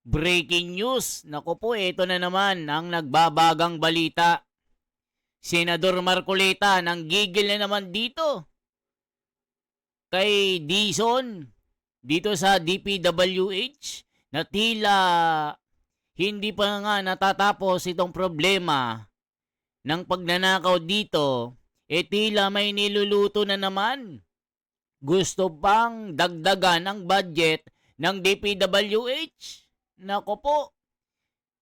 Breaking news. Naku po, ito na naman ang nagbabagang balita. Senador Marcoleta nanggigil na naman dito kay Dizon dito sa DPWH na tila hindi pa nga natatapos itong problema ng pagnanakaw dito. Tila may niluluto na naman. Gusto pang dagdagan ang budget ng DPWH. Nako po,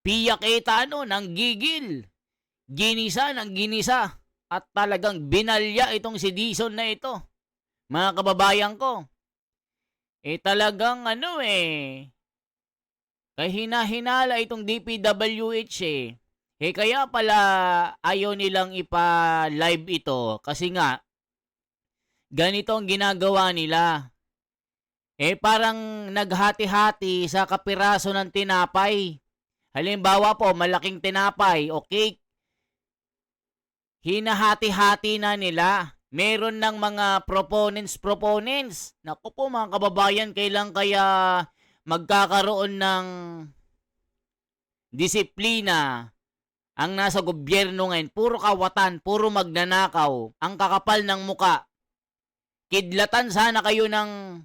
Pia Cayetano nanggigil. Ginisa ng ginisa. At talagang binalya itong si Dizon na ito. Mga kababayan ko. Talagang kahina-hinala itong DPWH kaya pala ayaw nilang ipa-live ito. Kasi nga, ganito ang ginagawa nila. Parang naghati-hati sa kapiraso ng tinapay. Halimbawa po, malaking tinapay o cake. Hinahati-hati na nila. Meron ng mga proponents. Naku po mga kababayan, kailan kaya magkakaroon ng disiplina ang nasa gobyerno ngayon? Puro kawatan, puro magnanakaw. Ang kakapal ng muka. Kidlatan sana kayo ng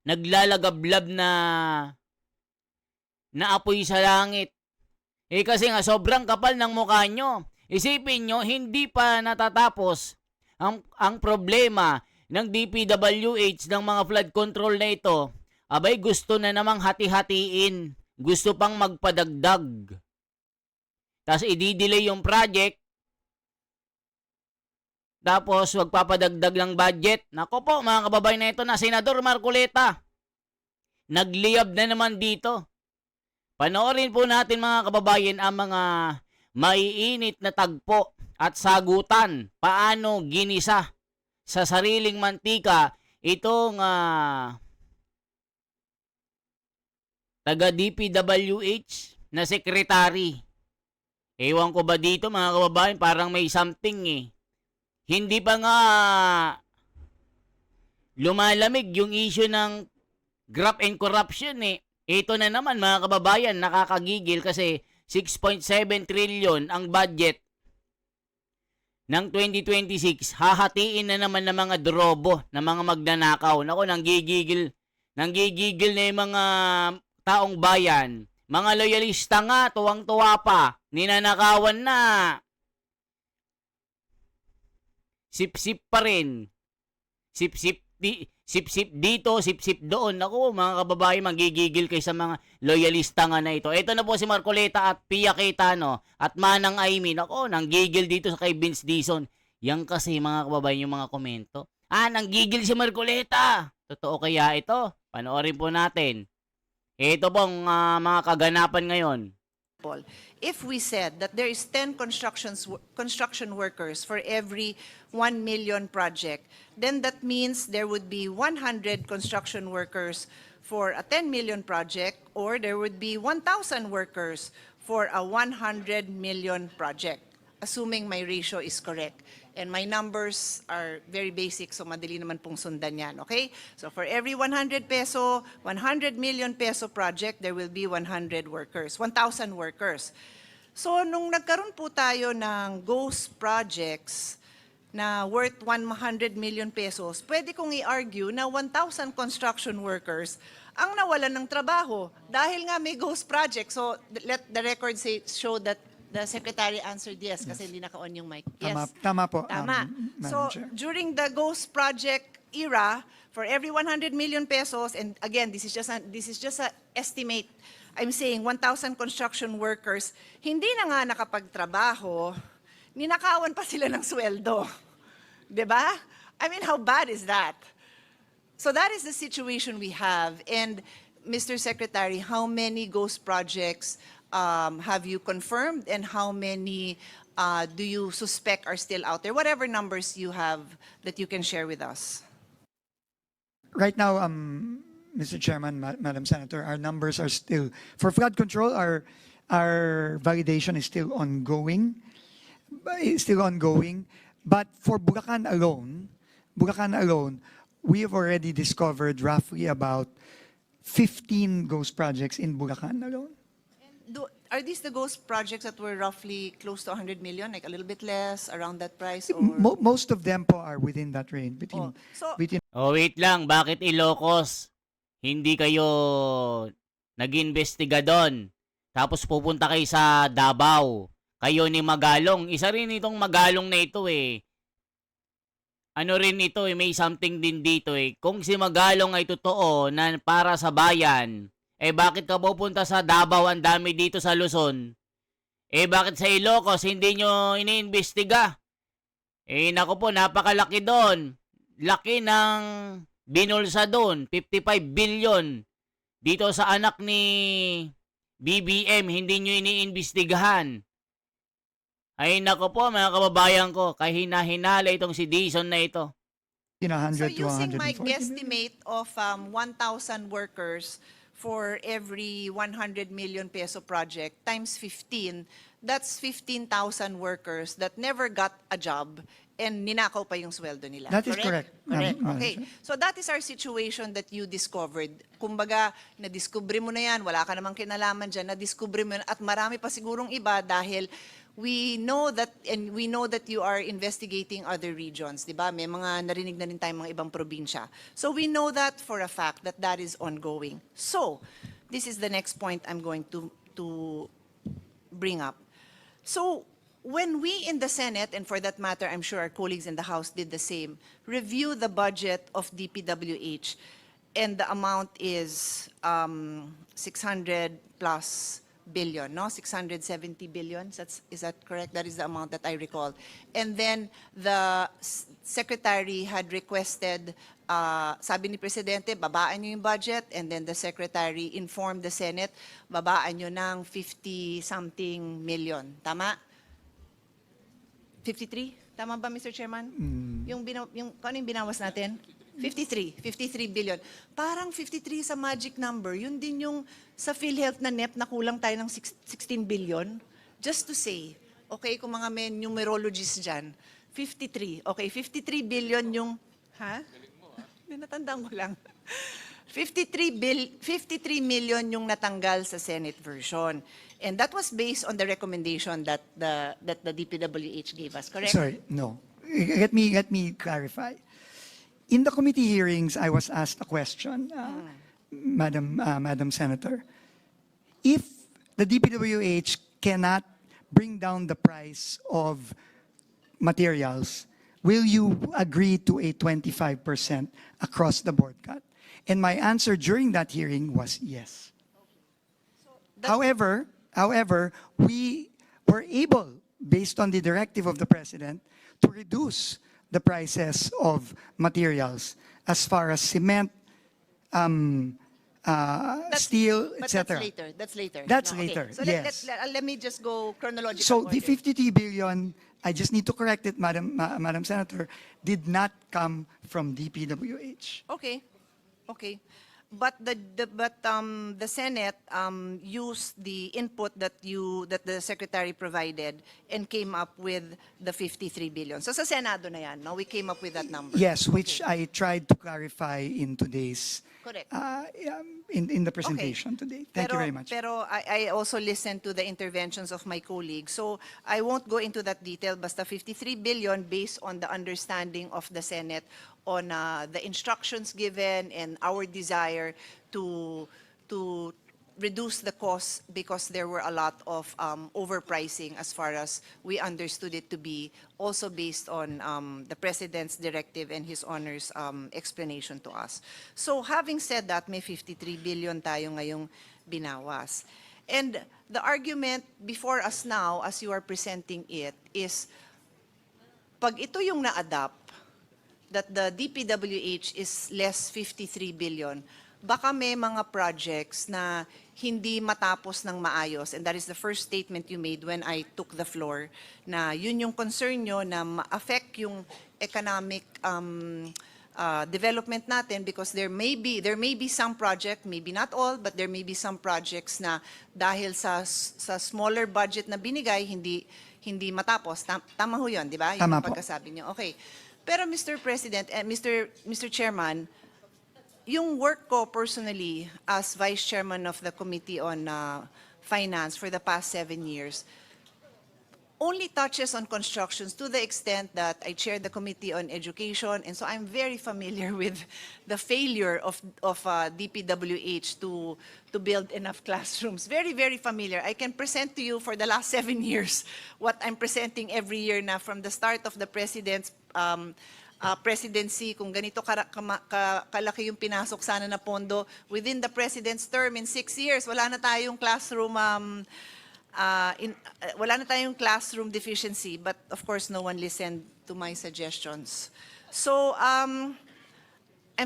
naglalagablab na apoy sa langit. Kasi nga sobrang kapal ng mukha nyo. Isipin nyo, hindi pa natatapos ang problema ng DPWH ng mga flood control na ito. Abay, gusto na namang hati-hatiin. Gusto pang magpadagdag. Tapos i-delay yung project. Tapos wag papadagdag ng budget. Nako po mga kababayan, na ito na Senador Marcoleta. Nagliyab na naman dito. Panoorin po natin mga kababayan ang mga maiinit na tagpo at sagutan. Paano ginisa sa sariling mantika itong taga DPWH na sekretary. Ewan ko ba dito mga kababayan, parang may something Hindi pa nga lumalamig yung issue ng graft and corruption Ito na naman mga kababayan, nakakagigil kasi 6.7 trillion ang budget ng 2026. Hahatiin na naman ng mga drobo, ng mga magnanakaw. Nako, nanggigigil na yung mga taong bayan. Mga loyalista nga, tuwang-tuwa pa. Ninanakawan na. Sip-sip pa rin. Sip-sip dito, sip-sip doon. Ako, mga kababayan, magigigil kay sa mga loyalista nga na ito. Ito na po si Marcoleta at Pia Cayetano at Manang Aimee. Ako, nanggigil dito sa kay Vince Dizon. Yan kasi mga kababayan yung mga komento. Nanggigil si Marcoleta. Totoo kaya ito? Panoorin po natin. Ito pong mga kaganapan ngayon. If we said that there is 10 construction workers for every 1 million project, then that means there would be 100 construction workers for a 10 million project, or there would be 1,000 workers for a 100 million project, assuming my ratio is correct. And my numbers are very basic, so madali naman pong sundan yan, okay? So for every 100 peso, 100 million peso project, there will be 100 workers, 1,000 workers. So nung nagkaroon po tayo ng ghost projects na worth 100 million pesos, pwede kong i-argue na 1,000 construction workers ang nawalan ng trabaho dahil nga may ghost project. So let the record show that the Secretary answered yes, kasi hindi naka-on yung mic. Yes. Tama po. Tama. So, during the Ghost Project era, for every 100 million pesos, and again, this is just a estimate, I'm saying 1,000 construction workers, hindi na nga nakapagtrabaho, ninakawan pa sila ng sweldo. Diba? I mean, how bad is that? So that is the situation we have. And Mr. Secretary, how many ghost projects have you confirmed, and how many do you suspect are still out there? Whatever numbers you have that you can share with us. Right now, Mr. Chairman, Madam Senator, our numbers are still, for flood control, our validation is still ongoing. But for Bulacan alone, we have already discovered roughly about 15 ghost projects in Bulacan alone. Are these the ghost projects that were roughly close to 100 million, like a little bit less, around that price? Or Most of them po are within that range, Oh, so between Oh, wait lang. Bakit Ilocos? Hindi kayo nag-imbestiga doon. Tapos pupunta kayo sa Davao. Kayo ni Magalong. Isa rin itong Magalong na ito eh. Ano rin ito eh, may something din dito eh. Kung si Magalong ay totoo na para sa bayan, eh bakit ka pupunta sa Davao, ang dami dito sa Luzon? Eh bakit sa Ilocos hindi nyo iniimbestiga? Eh naku po, napakalaki doon. Laki ng binulsa doon, 55 billion. Dito sa anak ni BBM, hindi nyo iniimbestigahan. Ay nako po mga kababayan ko, kahina-hinala itong si Dizon na ito. 100 So to using 140 my million. guesstimate of 1,000 workers for every 100 million peso project times 15, that's 15,000 workers that never got a job and ninakaw pa yung sweldo nila. That is correct, Correct. Madam Okay. Chair. So that is our situation that you discovered. Kumbaga, nadiskubre mo na yan, wala ka namang kinalaman dyan, nadiskubre mo yan, at marami pa sigurong iba dahil we know that, and we know that you are investigating other regions, di ba? May mga narinig na rin tayong mga ibang probinsya. So we know that for a fact that that is ongoing. So, this is the next point I'm going to bring up. So, when we in the Senate, and for that matter, I'm sure our colleagues in the House did the same, review the budget of DPWH, and the amount is 600 plus billion, no? 670 billion, is that correct? That is the amount that I recall. And then the secretary had requested, sabi ni Presidente, babaan nyo yung budget, and then the secretary informed the Senate, babaan nyo ng 50-something million. Tama? 53? Tama ba, Mr. Chairman? Yung kung ano yung binawas natin? 53 billion. Parang 53 sa magic number. Yun din yung sa PhilHealth na NEP na kulang tayo ng 16 billion. Just to say, okay, kung mga may numerologists dyan, 53. Okay, 53 billion yung, ha? Natandaan ko lang. 53 million yung natanggal sa Senate version. And that was based on the recommendation that the DPWH gave us, correct? Sorry, no. Let me clarify. In the committee hearings, I was asked a question, Madam Senator. If the DPWH cannot bring down the price of materials, will you agree to a 25% across the board cut? And my answer during that hearing was yes. However, we were able, based on the directive of the President, to reduce the prices of materials as far as cement, steel, But etc. that's later. That's No, okay. later, So yes. let me just go chronological So the order. 53 billion, I just need to correct it, Madam Senator, did not come from DPWH. Okay. Okay. But the Senate used the input that the Secretary provided and came up with the 53 billion. So sa Senado na yan, no? We came up with that number. Yes, which I tried to clarify in today's, Correct. in the presentation today. Thank you very much. Pero I also listened to the interventions of my colleagues. So I won't go into that detail. Basta 53 billion based on the understanding of the Senate on the instructions given and our desire to reduce the cost because there were a lot of overpricing as far as we understood it to be, also based on the President's directive and His Honor's explanation to us. So having said that, may 53 billion tayo ngayong binawas. And the argument before us now, as you are presenting it, is pag ito yung na-adapt, that the DPWH is less 53 billion, baka may mga projects na hindi matapos ng maayos. And that is the first statement you made when I took the floor, na yun yung concern nyo na ma-affect yung economic development natin because there may be some project, maybe not all, but there may be some projects na dahil sa smaller budget na binigay, hindi matapos. Tama ho yun, di ba? Yung Tama po. pagkasabi nyo. Okay. Pero Mr. President, Mr. Chairman, yung work ko personally as Vice Chairman of the Committee on Finance for the past 7 years only touches on constructions to the extent that I chair the Committee on Education, and so I'm very familiar with the failure of DPWH to build enough classrooms. Very, very familiar. I can present to you for the last 7 years what I'm presenting every year na from the start of the President's presidency, kung ganito kalaki yung pinasok sana na pondo within the President's term in 6 years, wala na tayong classroom wala na tayong classroom deficiency, but of course no one listened to my suggestions. So I'm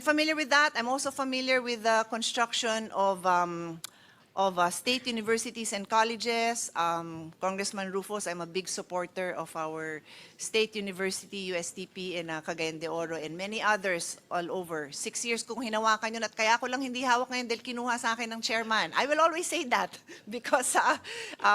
familiar with that. I'm also familiar with the construction of state universities and colleges. Congressman Rufus, I'm a big supporter of our state university, USTP in Cagayan de Oro, and many others all over. 6 years kong hinawakan yun at kaya ko lang hindi hawak ngayon dahil kinuha sa akin ng chairman. I will always say that because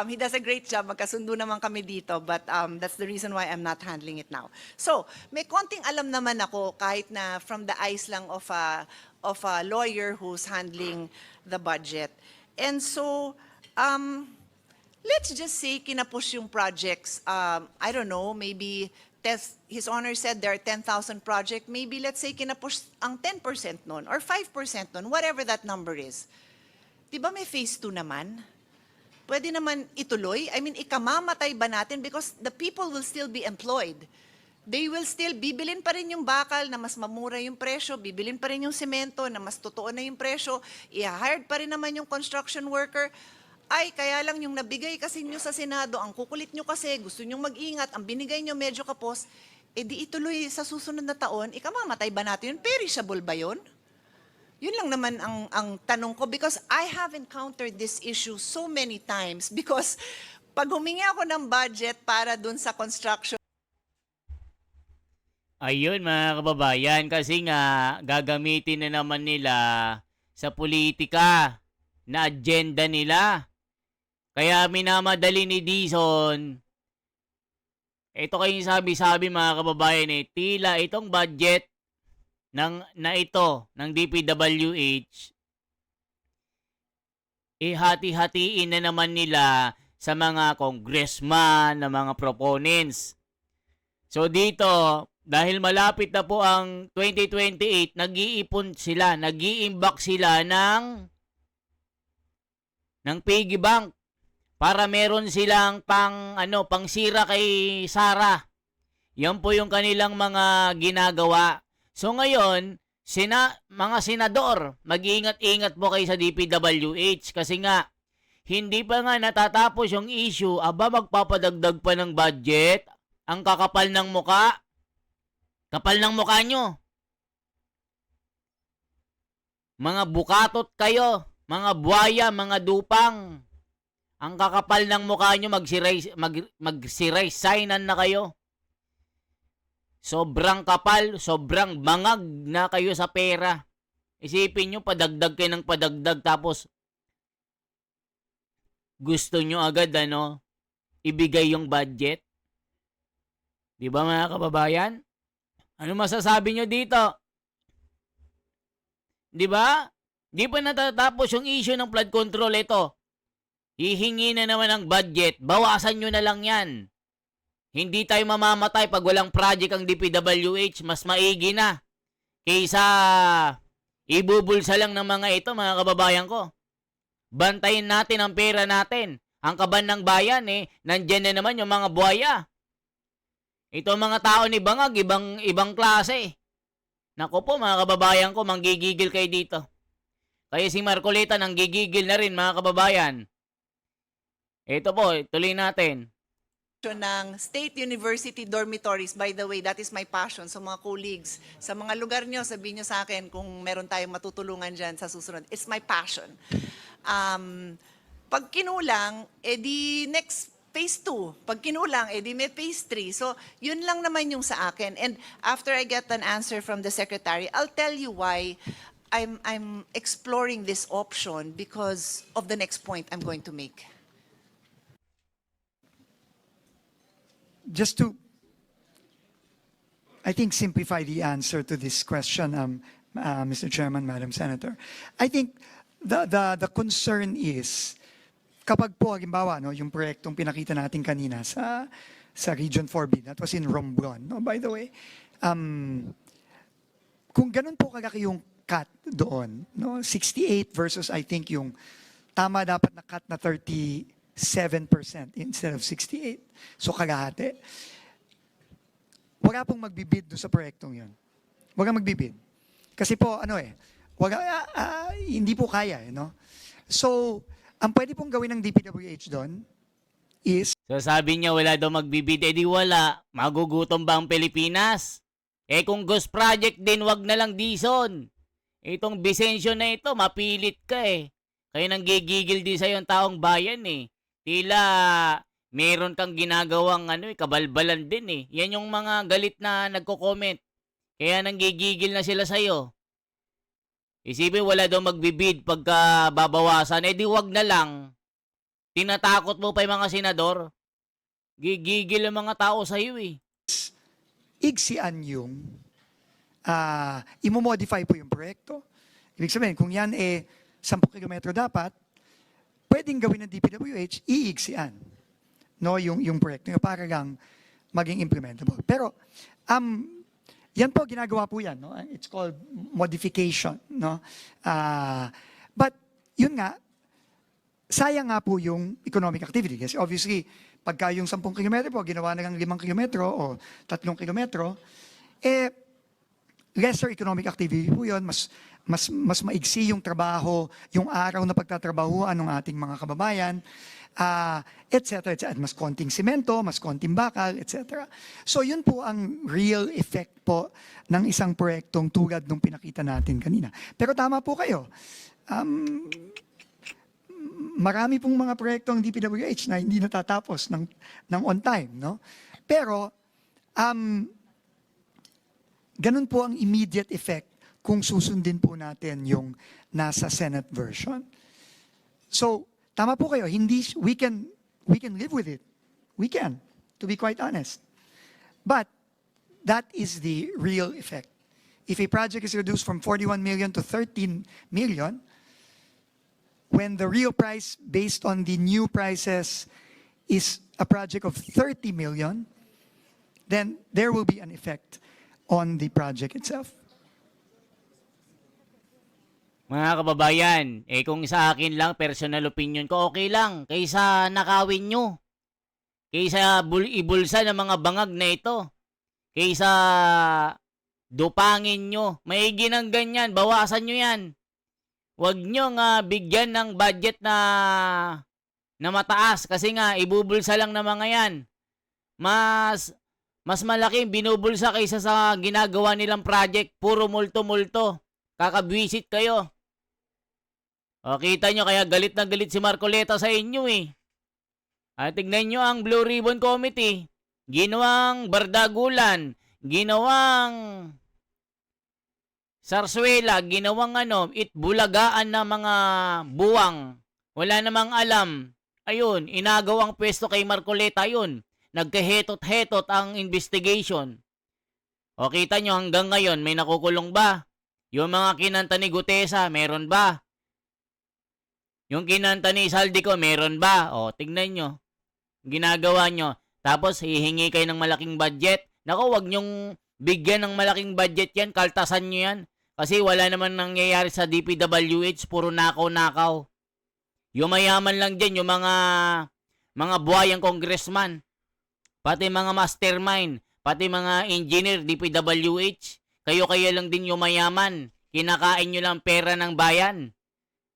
he does a great job. Magkasundo naman kami dito, but that's the reason why I'm not handling it now. So, may konting alam naman ako kahit na from the eyes lang of a lawyer who's handling the budget. And so, let's just say kinapush yung projects. I don't know, maybe His Honor said there are 10,000 projects. Maybe let's say kinapush ang 10% nun or 5% nun, whatever that number is. Diba may phase 2 naman? Pwede naman ituloy? I mean, ikamamatay ba natin? Because the people will still be employed. They will still, bibilin pa rin yung bakal na mas mamura yung presyo, bibilin pa rin yung semento na mas totoo na yung presyo, i-hired pa rin naman yung construction worker. Ay, kaya lang yung nabigay kasi nyo sa Senado, ang kukulit nyo kasi, gusto nyo mag-ingat, ang binigay nyo medyo kapos, di ituloy sa susunod na taon, ikamamatay ba natin yun? Perishable ba yun? Yun lang naman ang tanong ko because I have encountered this issue so many times because pag humingi ako ng budget para dun sa construction, Ayun mga kababayan, kasi nga gagamitin na naman nila sa politika na agenda nila. Kaya minamadali ni Dizon. Ito kayong sabi-sabi mga kababayan tila itong budget ng DPWH hati-hatiin na naman nila sa mga congressman, na mga proponents. So dito, dahil malapit na po ang 2028, nag-iipon sila, nag-iimbak sila ng piggy bank para meron silang pangsira kay Sara. Yan po yung kanilang mga ginagawa. So ngayon, mga senador, mag-iingat-ingat po kayo sa DPWH kasi nga, hindi pa nga natatapos yung issue, magpapadagdag pa ng budget, ang kakapal ng muka. Kapal ng mukha nyo. Mga bukatot kayo, mga buwaya, mga dupang. Ang kakapal ng mukha nyo, magsiray-signan na kayo. Sobrang kapal, sobrang bangag na kayo sa pera. Isipin nyo, padagdag kayo ng padagdag, tapos gusto nyo agad, ibigay yung budget. Di ba mga kababayan? Ano masasabi nyo dito? Di ba? Di pa natatapos yung issue ng flood control ito. Hihingi na naman ng budget. Bawasan nyo na lang yan. Hindi tayo mamamatay pag walang project ang DPWH. Mas maigi na. Kaysa ibubulsa lang ng mga ito, mga kababayan ko. Bantayin natin ang pera natin. Ang kaban ng bayan, nandyan na naman yung mga buhaya. Ito mga tao ni Bangag, ibang klase. Nako po mga kababayan ko, manggigigil kayo dito. Kaya si Marcoleta nanggigigil na rin mga kababayan. Ito po, tuloy natin. ng State University dormitories. By the way, that is my passion. So mga colleagues, sa mga lugar nyo, sabihin nyo sa akin kung meron tayong matutulungan dyan sa susunod. It's my passion. Pag kinulang, di next phase 2. Pag kinulang, di may phase 3. So, yun lang naman yung sa akin. And after I get an answer from the Secretary, I'll tell you why I'm exploring this option because of the next point I'm going to make. Just to, I think, simplify the answer to this question, Mr. Chairman, Madam Senator. I think the concern is, kapag po, halimbawa, no, yung proyektong pinakita natin kanina sa Region 4B, that was in Romblon, no, by the way, kung ganun po kalaki yung cut doon, no, 68 versus I think yung tama dapat na cut na 37% instead of 68. So kalahati. Wala pong magbibid doon sa proyektong yun. Wala magbibid. Kasi po, hindi po kaya, no? So, ang pwede pong gawin ng DPWH doon is, So sabi niya wala daw magbibid, di wala. Magugutom ba ang Pilipinas? Kung ghost project din, wag na lang Dizon. Itong Vicencio na ito, mapilit ka Kaya nang gigigil din sa'yo ang taong bayan Tila meron kang ginagawang kabalbalan din Yan yung mga galit na nagko-comment. Kaya nang gigigil na sila sa'yo. Isipin wala daw magbibid pagka babawasan, di wag na lang. Tinatakot mo pa yung mga senador. Gigigil ang mga tao sa'yo igsian yung imomodify po yung proyekto. Ibig sabihin, kung yan 10 kilometro dapat, pwedeng gawin ng DPWH, iigsian. No, yung proyekto para lang maging implementable. Pero, yan po, ginagawa po yan. No? It's called modification. No? But, yun nga, sayang nga po yung economic activity. Kasi obviously, pagka yung 10 kilometro po, ginawa na lang 5 kilometro o 3 kilometro, lesser economic activity po yun, mas maigsi yung trabaho, yung araw na pagtatrabahuan ng ating mga kababayan, etc. Mas konting simento, mas konting bakal, etc. So yun po ang real effect po ng isang proyektong tulad nung pinakita natin kanina. Pero tama po kayo. Marami pong mga proyekto ang DPWH na hindi natatapos ng on time, no? Pero, ganun po ang immediate effect kung susundin po natin yung nasa Senate version. So, tama po kayo, we can live with it. We can, to be quite honest. But, that is the real effect. If a project is reduced from 41 million to 13 million, when the real price based on the new prices is a project of 30 million, then there will be an effect on the project itself. Mga kababayan, kung sa akin lang, personal opinion ko, okay lang. Kaysa nakawin nyo. Kaysa ibulsa ng mga bangag na ito. Kaysa dupangin nyo. Maigi ng ganyan, bawasan nyo yan. Huwag nyo bigyan ng budget na mataas kasi nga ibubulsa lang ng mga yan. Mas malaki binubulsa kaysa sa ginagawa nilang project. Puro multo-multo. Kakabwisit kayo. O, kita nyo kaya galit na galit si Marcoleta sa inyo At tignan nyo ang Blue Ribbon Committee. Ginawang bardagulan. Ginawang Sarsuela, ginawang itbulagaan na mga buwang. Wala namang alam. Ayun, inagaw ang pwesto kay Marcoleta yun. Nagkahetot-hetot ang investigation. O kita nyo hanggang ngayon, may nakukulong ba? Yung mga kinanta ni Gutesa, meron ba? Yung kinanta ni Saldico, meron ba? O, tignan nyo. Ginagawa nyo. Tapos, hihingi kayo ng malaking budget. Naku, wag nyong bigyan ng malaking budget yan. Kaltasan nyo yan. Kasi wala naman nangyayari sa DPWH, puro nakaw-nakaw. Yung mayaman lang dyan, yung mga buhayang congressman, pati mga mastermind, pati mga engineer, DPWH, kayo-kaya lang din yung mayaman. Kinakain nyo lang pera ng bayan.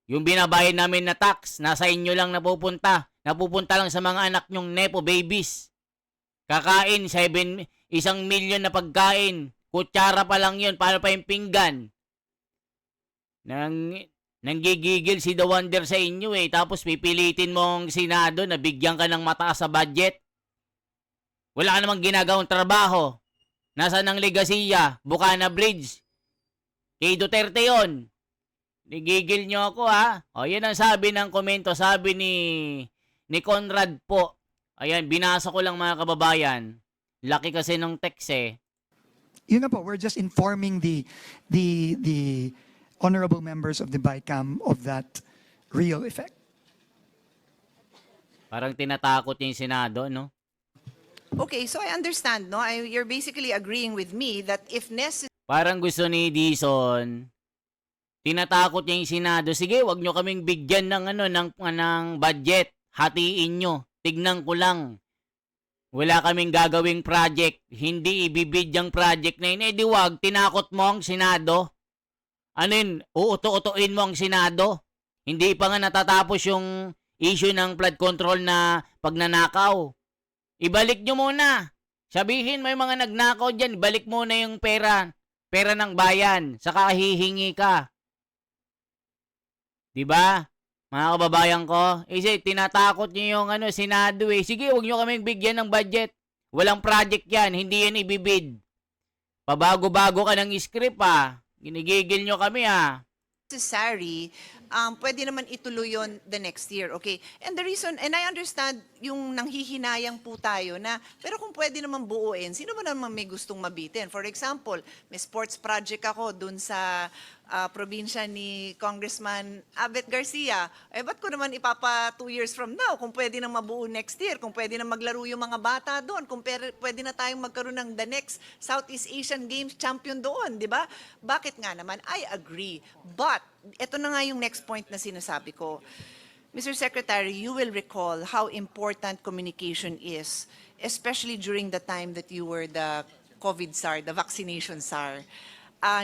Yung binabayad namin na tax, nasa inyo lang napupunta. Napupunta lang sa mga anak nyong nepo babies. Kakain, 1 million na pagkain. Kutsara pa lang yun, para pa yung pinggan. Nanggigigil si The Wonder sa inyo tapos pipilitin mong Senado na bigyan ka ng mataas sa budget. Wala ka namang ginagawang trabaho. Nasaan ang legasiya? Bukana Bridge. Kay Duterte yon. Nagigil nyo ako O yan ang sabi ng komento, sabi ni Conrad po. Ayan, binasa ko lang mga kababayan. Laki kasi ng text Yun nga po, we're just informing the honorable members of the BICAM of that real effect. Parang tinatakot niya yung Senado, no? Okay, so I understand, no? You're basically agreeing with me that if necessary, Parang gusto ni Dison, tinatakot niya yung Senado. Sige, wag nyo kaming bigyan ng ng budget. Hatiin nyo. Tignan ko lang. Wala kaming gagawing project. Hindi ibibid yung project na yun. Eh di wag, tinakot mo ang Senado. Ano yun? Uuto-utuin mo ang Senado. Hindi pa nga natatapos yung issue ng flood control na pagnanakaw. Ibalik nyo muna. Sabihin may mga nagnakaw dyan, ibalik muna yung pera. Pera ng bayan. Saka hihingi ka. Diba? Mga kababayan ko, tinatakot niyo yung Senado eh. Sige, huwag niyo kaming bigyan ng budget. Walang project yan, hindi yan ibibid. Pabago-bago ka ng script ah. Ginigigil niyo kami ah. necessary, pwede naman ituloy yon the next year, okay? And the reason, and I understand yung nanghihinayang po tayo na, pero kung pwede naman buuin, sino ba naman may gustong mabitin? For example, may sports project ako dun sa probinsya ni Congressman Abet Garcia. Eh, ba't ko naman ipapa 2 years from now kung pwede nang mabuo next year, kung pwede nang maglaro yung mga bata doon, kung pwede na tayong magkaroon ng the next Southeast Asian Games champion doon, di ba? Bakit nga naman? I agree. But, ito na nga yung next point na sinasabi ko. Mr. Secretary, you will recall how important communication is, especially during the time that you were the COVID SAR, the vaccination SAR.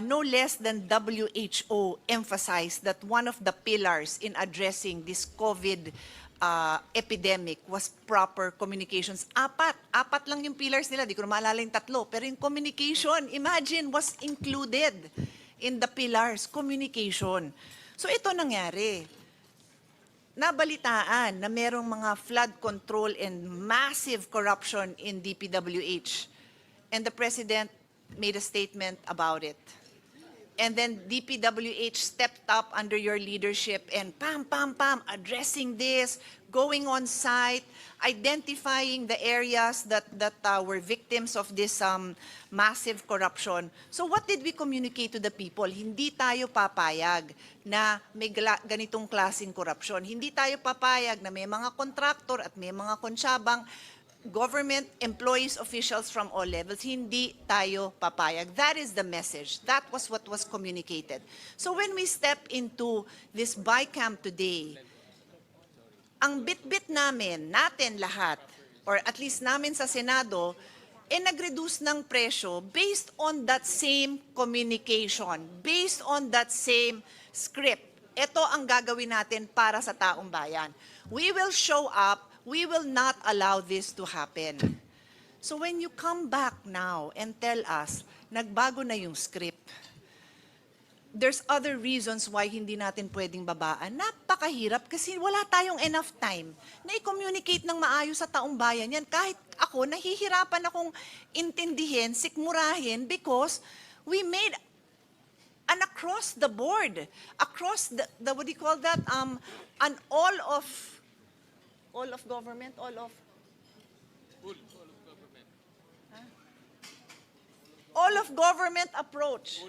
No less than WHO emphasized that one of the pillars in addressing this COVID epidemic was proper communications. Apat lang yung pillars nila, di ko na maalala yung tatlo. Pero yung communication, imagine, was included in the pillars, communication. So ito nangyari. Nabalitaan na merong mga flood control and massive corruption in DPWH. And the President made a statement about it. And then DPWH stepped up under your leadership and addressing this, going on site, identifying the areas that were victims of this massive corruption. So what did we communicate to the people? Hindi tayo papayag na may ganitong klaseng korupsyon. Hindi tayo papayag na may mga kontraktor at may mga konsyabang government employees, officials from all levels, hindi tayo papayag. That is the message. That was what was communicated. So when we step into this BICAM today, ang bit-bit natin lahat, or at least namin sa Senado, nag-reduce ng presyo based on that same communication, based on that same script. Ito ang gagawin natin para sa taong bayan. We will show up. We will not allow this to happen. So when you come back now and tell us, nagbago na yung script, there's other reasons why hindi natin pwedeng babaan. Napakahirap kasi wala tayong enough time na i-communicate ng maayos sa taong bayan yan. Kahit ako, nahihirapan akong intindihin, sikmurahin because we made an across the board, across the what do you call that? An all of government, all of government approach.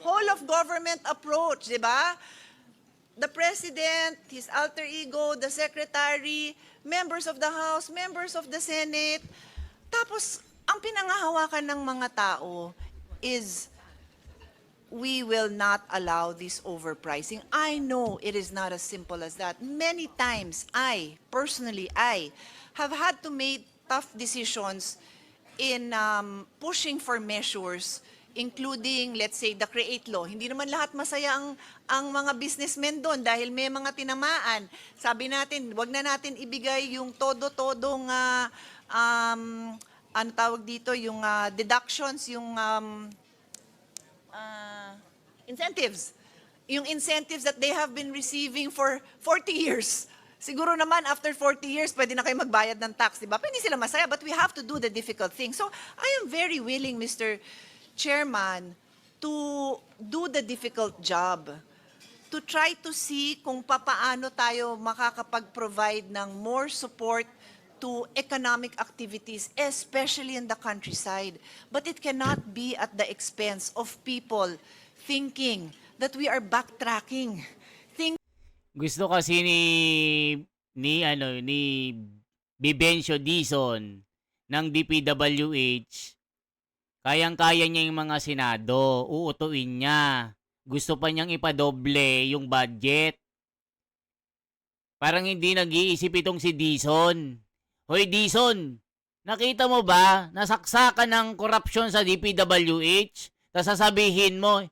Whole of government approach, di ba? The President, his alter ego, the Secretary, members of the House, members of the Senate. Tapos, ang pinangahawakan ng mga tao is we will not allow this overpricing. I know it is not as simple as that. Many times, I have had to make tough decisions in pushing for measures, including, let's say, the CREATE law. Hindi naman lahat masaya ang mga businessmen doon dahil may mga tinamaan. Sabi natin, wag na natin ibigay yung todo-todong, ano tawag dito, yung deductions, yung incentives. Yung incentives that they have been receiving for 40 years. Siguro naman, after 40 years, pwede na kayo magbayad ng tax, di ba? Hindi sila masaya, but we have to do the difficult thing. So, I am very willing, Mr. Chairman, to do the difficult job. To try to see kung papaano tayo makakapag-provide ng more support to economic activities, especially in the countryside. But it cannot be at the expense of people thinking that we are backtracking. Gusto kasi ni Vivencio Dizon ng DPWH, kayang-kaya niya yung mga senado, uutuin niya. Gusto pa niyang ipadoble yung budget. Parang hindi nag-iisip itong si Dizon. Hoy Dizon, nakita mo ba nasaksakan ng korupsyon sa DPWH? Tapos sasabihin mo,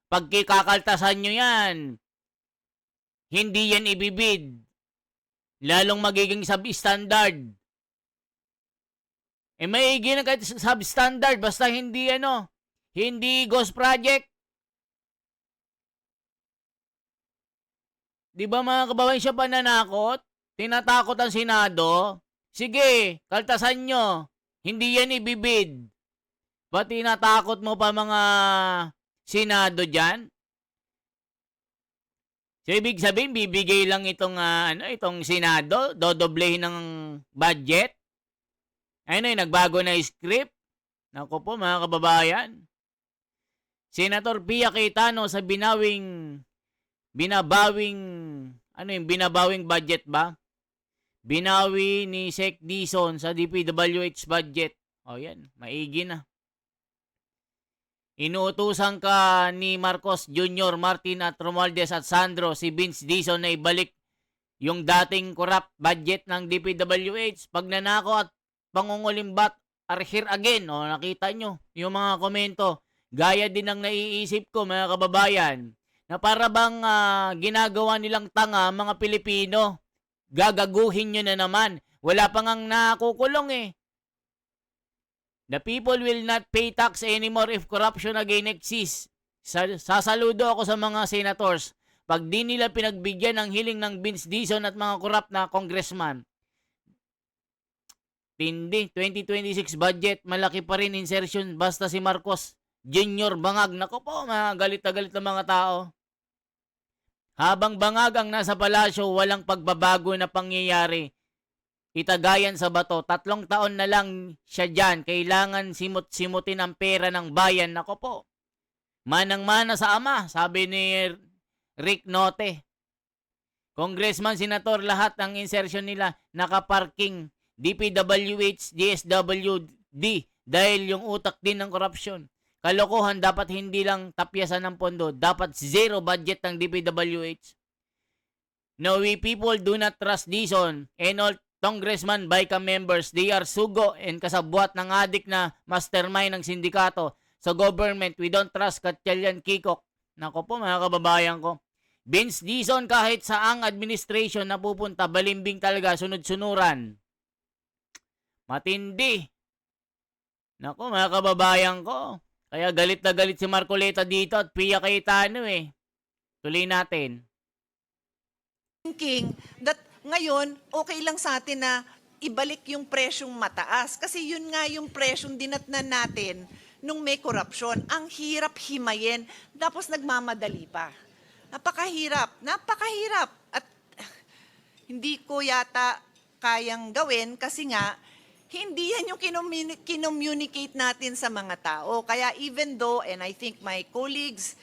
pagkikakaltasan nyo yan, hindi yan ibibid. Lalong magiging substandard. Maigi na kahit substandard, basta hindi hindi ghost project. Di ba mga kababayan, siya pa nanakot? Tinatakot ang Senado? Sige, kaltasan nyo. Hindi yan ibibid. Ba't tinatakot mo pa mga Senado dyan? So, ibig sabihin, bibigay lang itong Senado, dodoblehin ng budget. Nagbago na yung script. Naku po, mga kababayan. Senator Pia Cayetano sa binabawing budget ba? Binawi ni Sec Dizon sa DPWH budget. O yan, maigi na. Inuutusan ka ni Marcos Jr., Martin at Romualdez at Sandro si Vince Dizon na ibalik yung dating corrupt budget ng DPWH. Pag nanako at pangungulimbat are here again. O, nakita nyo yung mga komento. Gaya din ang naiisip ko, mga kababayan, na para bang ginagawa nilang tanga mga Pilipino. Gagaguhin nyo na naman. Wala pa ngang nakukulong eh. The people will not pay tax anymore if corruption again exists. Sasaludo ako sa mga senators pag di nila pinagbigyan ng hiling ng Vince Dizon at mga corrupt na congressman. Tindi, 2026 budget, malaki pa rin insertion basta si Marcos Jr. bangag. Nako po, mga galit na galit ng mga tao. Habang bangag ang nasa palasyo, walang pagbabago na pangyayari. Itagayan sa bato, 3 taon na lang siya dyan. Kailangan simut-simutin ang pera ng bayan. Nako po, manang-mana sa ama, sabi ni Rick Note. Congressman, senator, lahat ng insertion nila nakaparking. DPWH, DSWD dahil yung utak din ng korupsyon. Kalokohan, dapat hindi lang tapyasan ng pondo, dapat zero budget ng DPWH. No, we people do not trust Dizon and all congressman BICAM members. They are sugo and kasabwat ng adik na mastermind ng sindikato. Sa government, we don't trust Gatchalian Kikok. Nako po, mga kababayan ko. Vince Dizon, kahit saang administration na pupunta, balimbing talaga, sunod-sunuran. Matindi. Nako, mga kababayan ko. Kaya galit na galit si Marcoleta dito at Pia Cayetano eh. Tuloy natin. Thinking that ngayon, okay lang sa atin na ibalik yung presyong mataas. Kasi yun nga yung presyong dinatnan natin nung may korupsyon. Ang hirap himayin, tapos nagmamadali pa. Napakahirap. At hindi ko yata kayang gawin kasi nga, hindi yan yung kinommunicate natin sa mga tao. Kaya even though, and I think my colleagues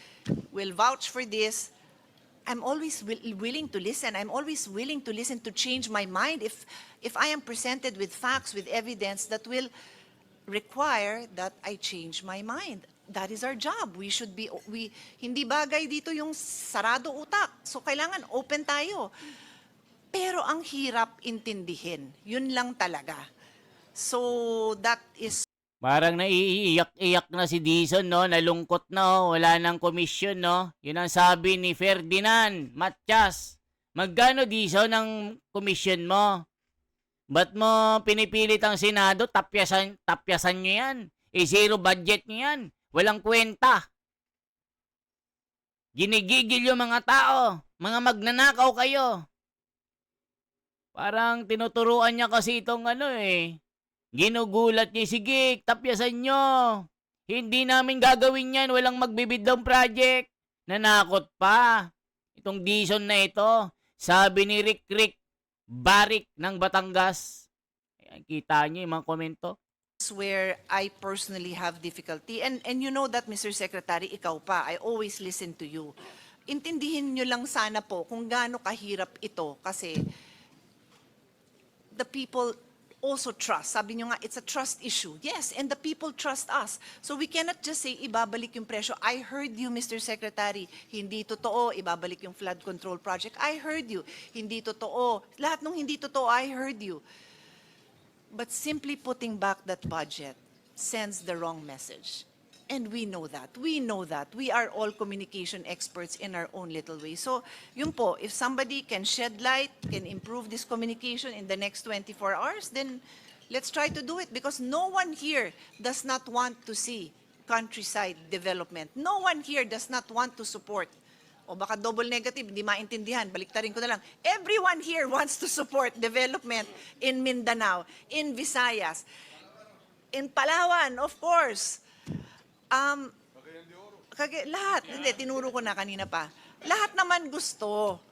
will vouch for this, I'm always willing to listen. I'm always willing to listen, to change my mind if I am presented with facts, with evidence that will require that I change my mind. That is our job. Hindi bagay dito yung sarado utak. So kailangan open tayo. Pero ang hirap intindihin. Yun lang talaga. So that is Parang naiiyak-iyak na si Dizon, no? Nalungkot na, oh. Wala nang komisyon, no? Yun ang sabi ni Ferdinand Matias. Magkano, Dizon, ang komisyon mo? Ba't mo pinipilit ang Senado? Tapyasan nyo yan. Zero budget nyo yan. Walang kwenta. Ginigigil yung mga tao. Mga magnanakaw kayo. Parang tinuturuan niya kasi itong ginugulat niya, sige, tapyasan nyo. Hindi namin gagawin yan, walang magbibid ng project. Nanakot pa. Itong Dizon na ito, sabi ni Rick Barik ng Batangas. Kita niyo yung mga komento. where I personally have difficulty. And you know that, Mr. Secretary, ikaw pa, I always listen to you. Intindihin nyo lang sana po kung gaano kahirap ito kasi the people also trust. Sabi nyo nga, it's a trust issue. Yes, and the people trust us. So we cannot just say, ibabalik yung presyo. I heard you, Mr. Secretary. Hindi totoo, ibabalik yung flood control project. I heard you. Hindi totoo. Lahat ng hindi totoo, I heard you. But simply putting back that budget sends the wrong message. And we know that. We know that. We are all communication experts in our own little way. So, yun po, if somebody can shed light, can improve this communication in the next 24 hours, then let's try to do it because no one here does not want to see countryside development. No one here does not want to support. O baka double negative, hindi maintindihan. Baliktarin ko na lang. Everyone here wants to support development in Mindanao, in Visayas, in Palawan, of course. Lahat, hindi, tinuro ko na kanina pa. Lahat naman gusto,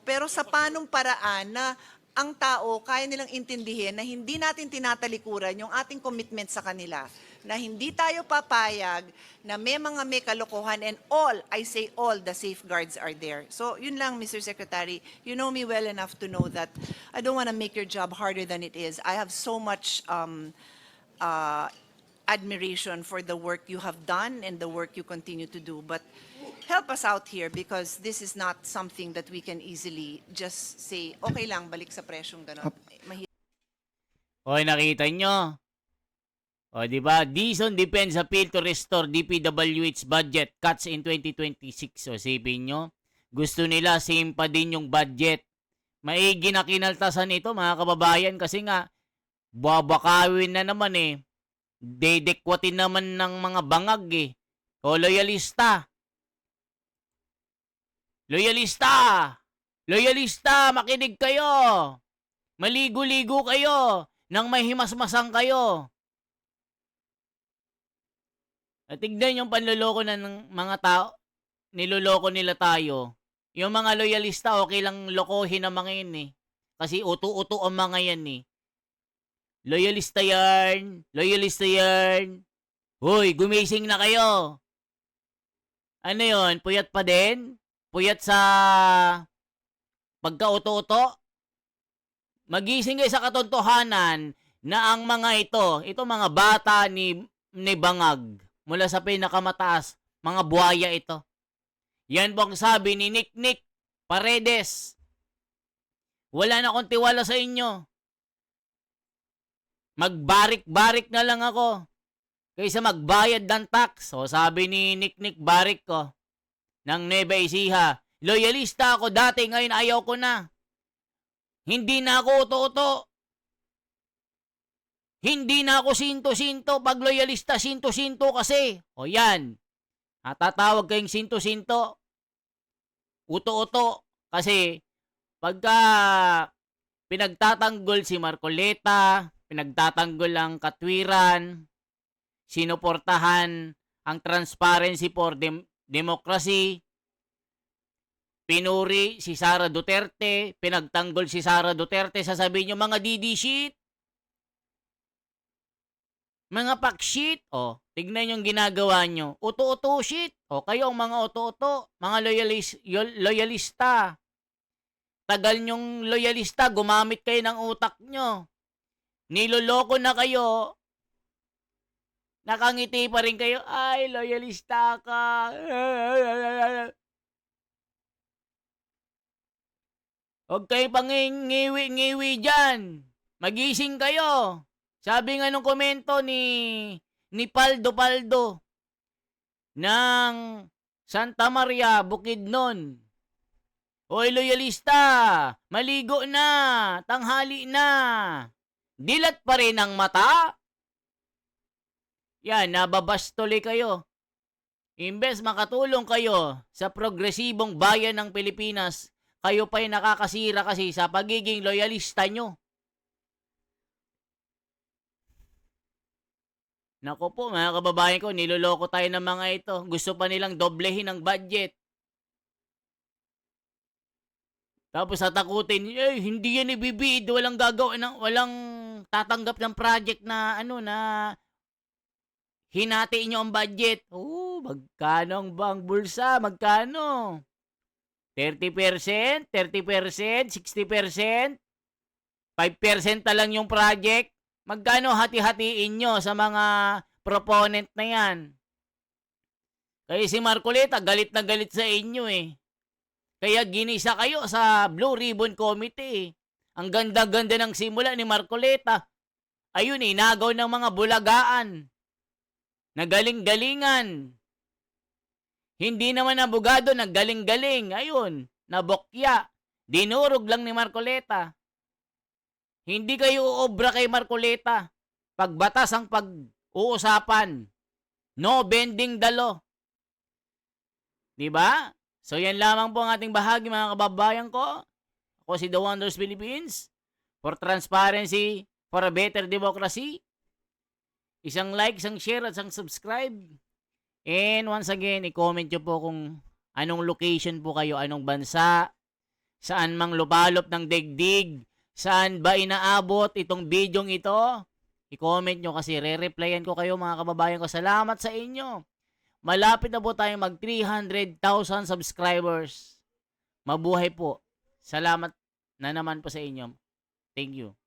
pero sa panong paraan na ang tao kaya nilang intindihin na hindi natin tinatalikuran yung ating commitment sa kanila, na hindi tayo papayag na may kalokohan and all, I say all, the safeguards are there. So yun lang, Mr. Secretary, you know me well enough to know that I don't want to make your job harder than it is. I have so much admiration for the work you have done and the work you continue to do. But help us out here because this is not something that we can easily just say, okay lang, balik sa presyong gano'n. Hoy, nakita nyo? O, di ba? Dizon defends appeal to restore DPWH budget cuts in 2026. O, sipin nyo? Gusto nila same pa din yung budget. Maigi na kinaltasan ito, mga kababayan, kasi nga, babakawin na naman eh. Dedekwatin naman ng mga bangag eh. O, loyalista. Loyalista, makinig kayo. Maligo-ligo kayo. Nang may himasmasang kayo. At tignan yung panloloko na ng mga tao. Niloloko nila tayo. Yung mga loyalista, okay lang lokohin ang mga yun eh. Kasi uto-uto ang mga yan eh. Loyalista yan. Hoy, gumising na kayo. Ano yon? Puyat pa din? Puyat sa pagka-uto-uto? Magising kayo sa katotohanan na ang mga ito mga bata ni Bangag, mula sa pinakamataas, mga buhaya ito. Yan po ang sabi ni Nick Paredes. Wala na akong tiwala sa inyo. Magbarik-barik na lang ako kaysa magbayad ng tax. O sabi ni Nick Barik ko ng Nueva Ecija, loyalista ako dati, ngayon ayaw ko na. Hindi na ako uto-uto. Hindi na ako sinto-sinto. Pag loyalista, sinto-sinto kasi. O yan. Natatawag kayong sinto-sinto. Uto-uto. Kasi pagka pinagtatanggol si Marcoleta, pinagtatanggol ang katwiran, sinuportahan ang Transparency for Democracy, pinuri si Sara Duterte, pinagtanggol si Sara Duterte, sasabihin nyo mga DD shit, mga pak shit, o, tignan yung ginagawa nyo, uto-uto shit, o, kayo ang mga uto-uto, mga loyalista, tagal nyong loyalista, gumamit kayo ng utak nyo, niloloko na kayo, nakangiti pa rin kayo, ay, loyalista ka. Huwag kayo pang ngiwi-ngiwi dyan. Magising kayo. Sabi nga nung komento ni Paldo ng Santa Maria, Bukidnon. Hoy, loyalista, maligo na, tanghali na. Dilat pa rin ang mata. Yan, nababastoli kayo. Imbes makatulong kayo sa progresibong bayan ng Pilipinas, kayo pa'y nakakasira kasi sa pagiging loyalista nyo. Nako po, mga kababayan ko, niloloko tayo ng mga ito. Gusto pa nilang doblehin ang budget. Tapos tatakutin, hindi yan ibibid, walang gagawin, walang tatanggap ng project na ano na hinati inyo ang budget. Oh, magkano ang bang bulsa? Magkano? 30%, 30%, 60%, 5% na lang yung project. Magkano hati-hatiin nyo sa mga proponent na yan? Kaya si Marcoleta, galit na galit sa inyo eh. Kaya ginisa kayo sa Blue Ribbon Committee. Ang ganda-ganda ng simula ni Marcoleta. Ayun eh, nagaw ng mga bulagaan. Nagaling-galingan. Hindi naman abogado, nagaling-galing. Ayun, nabokya. Dinurog lang ni Marcoleta. Hindi kayo uobra kay Marcoleta. Pagbatas ang pag-uusapan. No bending the law. Diba? So yan lamang po ang ating bahagi mga kababayan ko. Ako si The Wonders Philippines. For transparency, for a better democracy. Isang like, isang share, at isang subscribe. And once again, i-comment nyo po kung anong location po kayo, anong bansa, saan mang lupalop ng digdig, saan ba inaabot itong bidyong ito. I-comment nyo kasi re-replyan ko kayo mga kababayan ko. Salamat sa inyo. Malapit na po tayong mag 300,000 subscribers. Mabuhay po. Salamat na naman po sa inyo. Thank you.